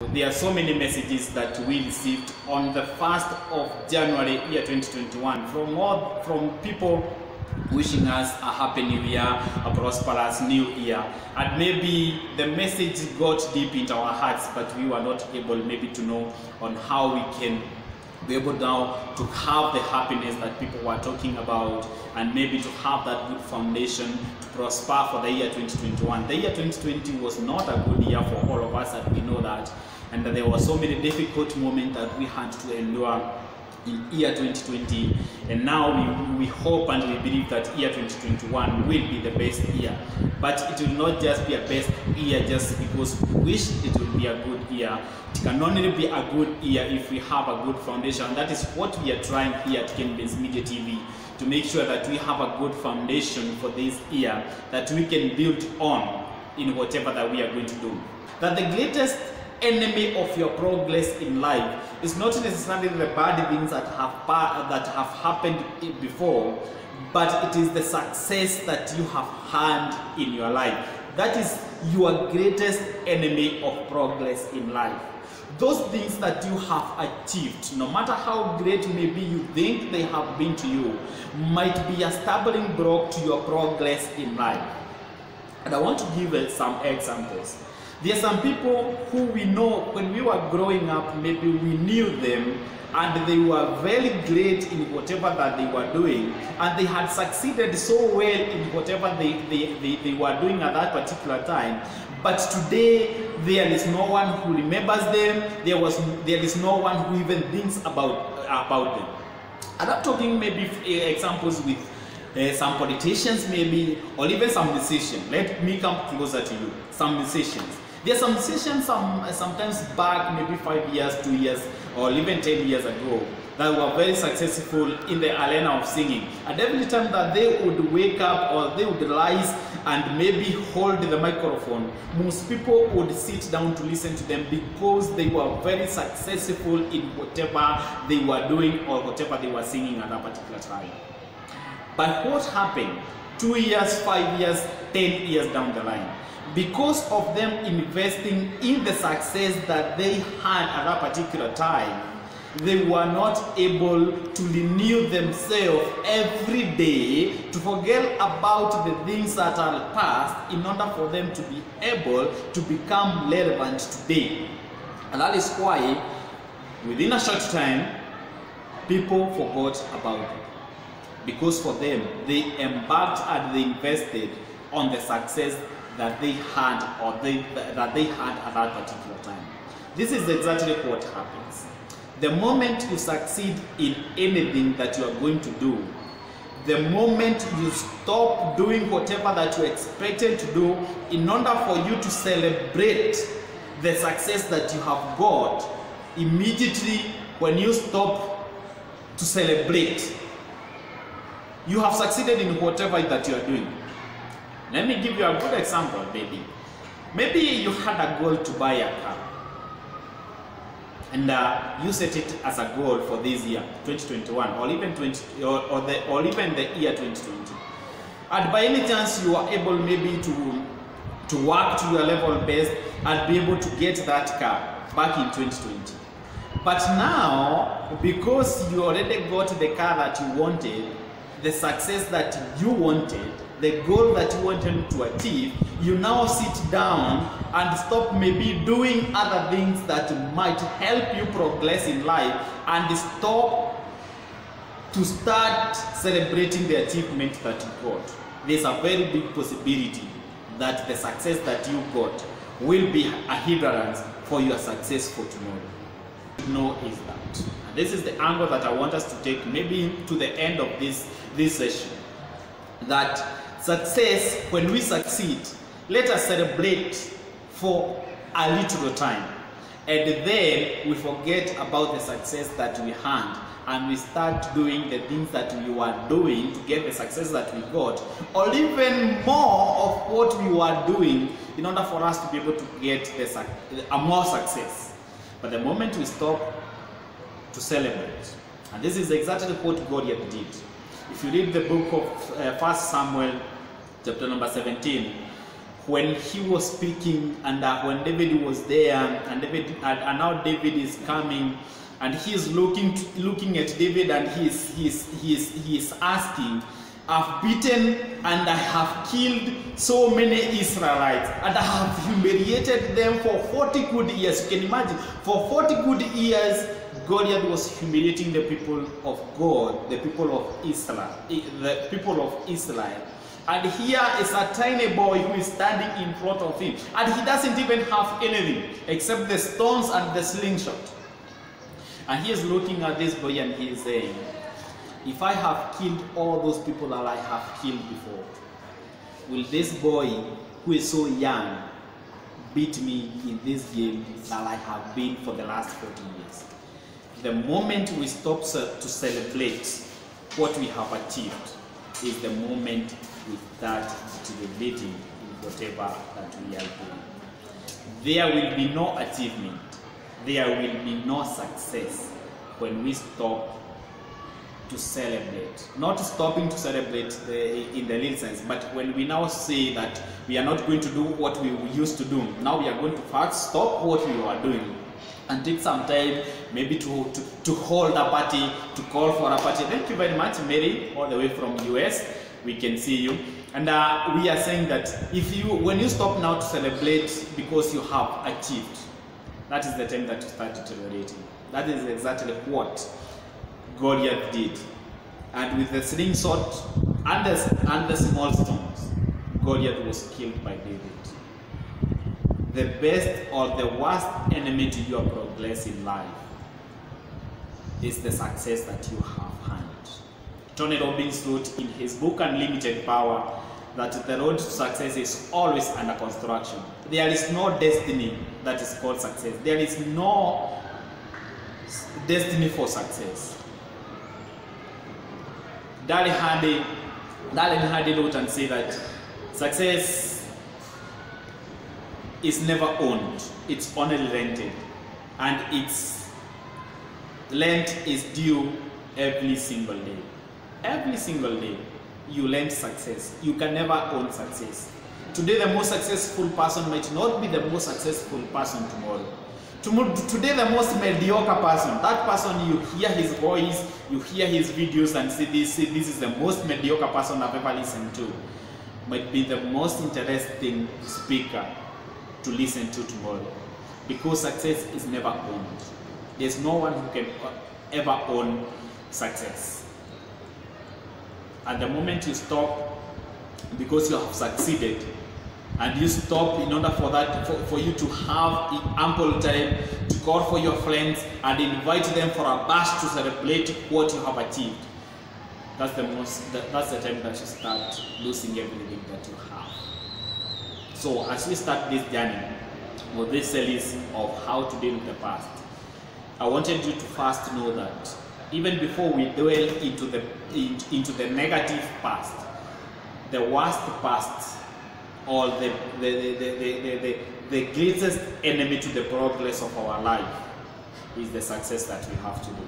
There are so many messages that we received on the 1st of January year 2021 from people wishing us a happy new year, a prosperous new year. And maybe the message got deep into our hearts, but we were not able maybe to know on how we can be able now to have the happiness that people were talking about, and maybe to have that good foundation to prosper for the year 2021. The year 2020 was not a good year for all of us, and we know that. And there were so many difficult moments that we had to endure in year 2020, and now we hope and we believe that year 2021 will be the best year. But it will not just be a best year just because we wish it will be a good year. It can only be a good year if we have a good foundation, and that is what we are trying here at Kenben's Media TV, to make sure that we have a good foundation for this year that we can build on in whatever that we are going to do. That the greatest enemy of your progress in life is not necessarily the bad things that have happened before, but it is the success that you have had in your life. That is your greatest enemy of progress in life. Those things that you have achieved, no matter how great maybe you think they have been to you, might be a stumbling block to your progress in life. And I want to give some examples. There are some people who we know when we were growing up, maybe we knew them and they were very great in whatever that they were doing, and they had succeeded so well in whatever they were doing at that particular time. But today, there is no one who remembers them, there is no one who even thinks about them. And I'm talking maybe examples with some politicians maybe, or even some musicians. Let me come closer to you. Some musicians. There are some musicians sometimes back, maybe 5 years, 2 years, or even 10 years ago, that were very successful in the arena of singing. And every time that they would wake up or they would rise and maybe hold the microphone, most people would sit down to listen to them because they were very successful in whatever they were doing or whatever they were singing at that particular time. But what happened 2 years, 5 years, 10 years down the line? Because of them investing in the success that they had at that particular time, they were not able to renew themselves every day, to forget about the things that are past in order for them to be able to become relevant today. And that is why within a short time, people forgot about it. Because for them, they embarked and they invested on the success that they had at that particular time. This is exactly what happens. The moment you succeed in anything that you are going to do, the moment you stop doing whatever that you expected to do in order for you to celebrate the success that you have got, immediately when you stop to celebrate, you have succeeded in whatever that you are doing. Let me give you a good example, baby. Maybe you had a goal to buy a car, and you set it as a goal for this year, 2021, or even the year 2020. And by any chance you are able maybe to work to your level best and be able to get that car back in 2020. But now, because you already got the car that you wanted, the success that you wanted, the goal that you wanted to achieve, you now sit down and stop maybe doing other things that might help you progress in life, and stop to start celebrating the achievement that you got. There's a very big possibility that the success that you got will be a hindrance for your success for tomorrow. No, is that. And this is the angle that I want us to take maybe to the end of this session. That success, when we succeed, let us celebrate for a little time, and then we forget about the success that we had, and we start doing the things that we were doing to get the success that we got, or even more of what we were doing in order for us to be able to get a more success. But the moment we stop to celebrate, and this is exactly what Goliath did. If you read the book of 1 Samuel chapter number 17, when he was speaking, and when David was there, and now David is coming, and he is looking at David, and he is asking, I've beaten and I have killed so many Israelites, and I have humiliated them for 40 good years. You can imagine, for 40 good years, Goliath was humiliating the people of God, the people of Israel, And here is a tiny boy who is standing in front of him, and he doesn't even have anything except the stones and the slingshot. And he is looking at this boy and he is saying, if I have killed all those people that I have killed before, will this boy who is so young beat me in this game that I have been for the last 40 years? The moment we stop to celebrate what we have achieved is the moment we start deteriorating in whatever that we are doing. There will be no achievement, there will be no success when we stop to celebrate. Not stopping to celebrate in the little sense, but when we now say that we are not going to do what we used to do, now we are going to first stop what we were doing and take some time maybe to hold a party, to call for a party. Thank you very much, Mary, all the way from US. We can see you. And we are saying that when you stop now to celebrate because you have achieved, that is the time that you start deteriorating. That is exactly what Goliath did. And with the slingshot and the small stones, Goliath was killed by David. The best or the worst enemy to your progress in life is the success that you have had. Tony Robbins wrote in his book Unlimited Power that the road to success is always under construction. There is no destiny that is called success. There is no destiny for success. Darren Hardy wrote and said that success is never owned, it's only rented, and its rent is due every single day. Every single day you rent success. You can never own success. Today the most successful person might not be the most successful person tomorrow. Today the most mediocre person, that person you hear his voice, you hear his videos and say this is the most mediocre person I've ever listened to, might be the most interesting speaker to listen to tomorrow, because success is never owned. There's no one who can ever own success. At the moment you stop because you have succeeded, and you stop in order for you to have ample time to call for your friends and invite them for a bash to celebrate what you have achieved, that's the time that you start losing everything that you have. So as we start this journey, or this series of how to deal with the past, I wanted you to first know that even before we dwell into the negative past, the worst past, or the greatest enemy to the progress of our life is the success that we have to do.